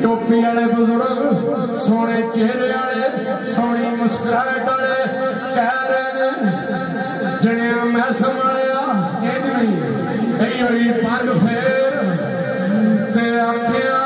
टोपी वाले बुजुर्ग सोने चेहरे वाले सोनी मुस्कुराहट वाले कह रहे हैं जड़िया मैं संभालिया इंज नहीं हुई पंज फेर ते आखिया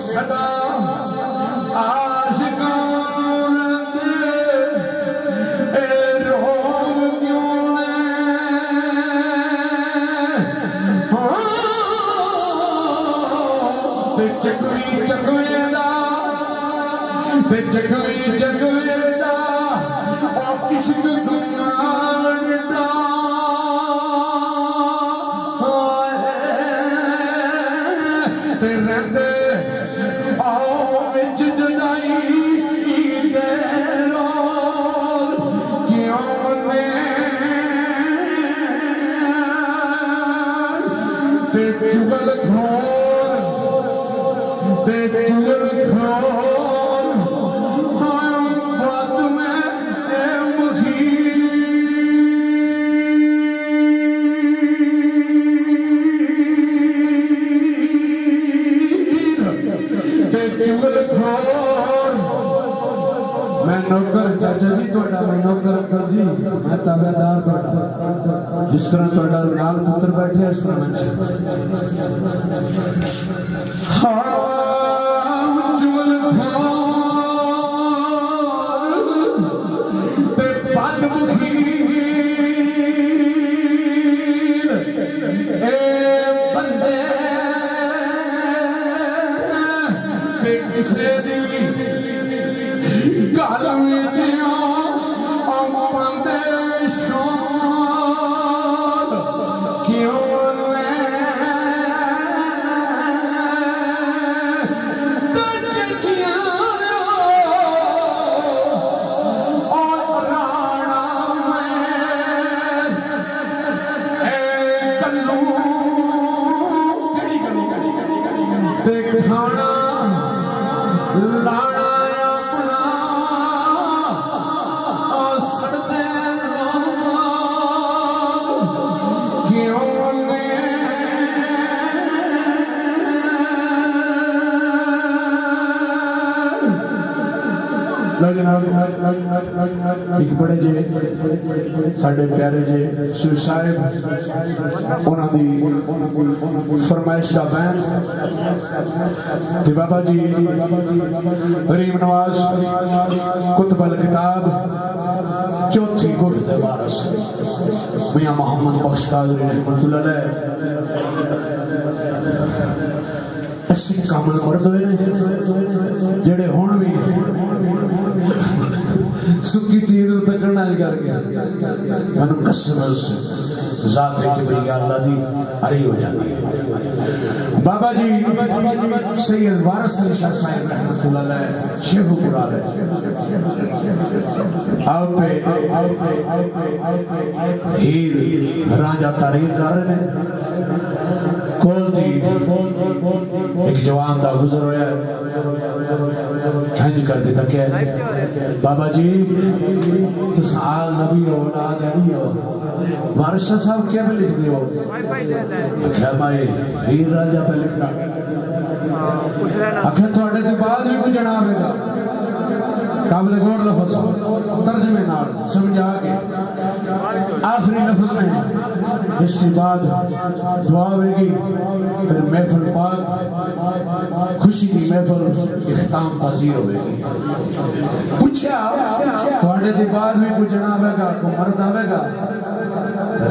सदा जिस तरह थोड़ा लाल पुत्र बैठे इस तरह लो जनाब एक बड़े जे साडे प्यारे जे शिव साहिब उन्हां दी फरमाइश का बैन ते बाबा जी गरीब नवाज कुतुबुल किताब चौथी गुट दे वारिस मियां मोहम्मद बख्श कादरी रहमतुल्लाह अलैह ऐसे कामल मर्द हुए जेड़े हुण भी सुखी चीज तकण वाली गल मैनू कसम जात किबरिया अल्लाह दी अड़ी हो जाती है। बाबा जी सैयद वारिस अली शाह साहिब रहमतुल्लाह अलैह शेखुपुरा है आप पे हीर राजा तारीर कर रहे हैं कोल दी एक जवान का गुजर होया खंज कर देता क्या बाबा जी साल नबी औलाद नहीं हो वारिस साहब क्या पे लिख दियो क्या भाई हीर राजा पे लिखना आखिर थोड़े के बाद भी कुछ जनाबेगा काबिल गौर लफ्ज तर्जमे नाल समझा के आखिरी लफ्ज में इसके बाद दुआ होगी फिर महफिल पाक खुशी की महफिल इख्ताम पजीर होगी। पूछा थोड़े के बाद भी कुछ जनाबेगा को मर्द आवेगा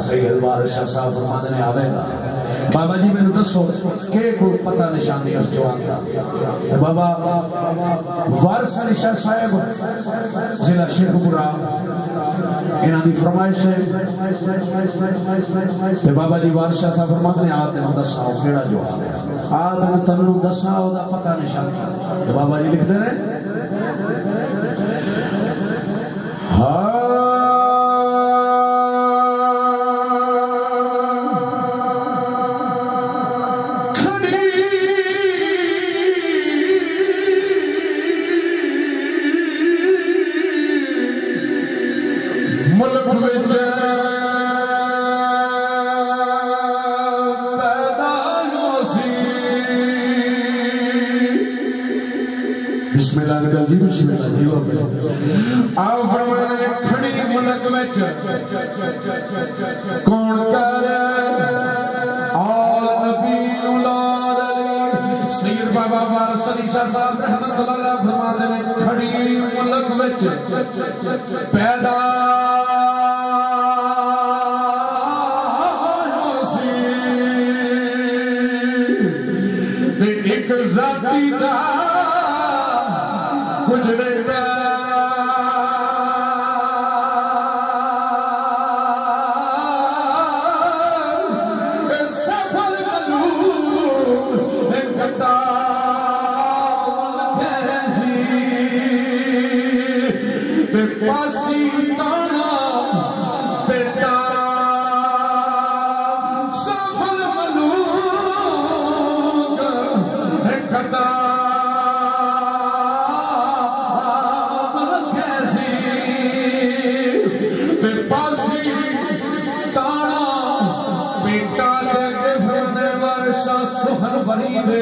सैयद वारिस शाह साहब फरमाते ने आवेगा बाबा जी मैंने दसो के को पता निशानी उस जवान का बाबा वारिस अली शाह साहब जिला शेखुपुरा इन्हां दी फरमाइश है ते बाबा जी वारिस शाह साहब फरमाते ने आ तेन दसाओ केड़ा जवान है आ मैंने तन्नू दसा ओदा पता निशानी ते बाबा जी लिखदे ने हाँ बिस्मिल्लाह जी बिस्मिल्लाह जी आओ फरमाने ने खड़ी मुल्क विच कौन कर और नबी औलाद अली सैयद बाबा वारिस अली शाह साहब रहमतुल्लाह अलैह फरमाते ने खड़ी मुल्क विच पैदा ते एक जाती दा कुछ नहीं सफर पासी ताना बेटा सफर मलूक है कदा सुहन बनी दे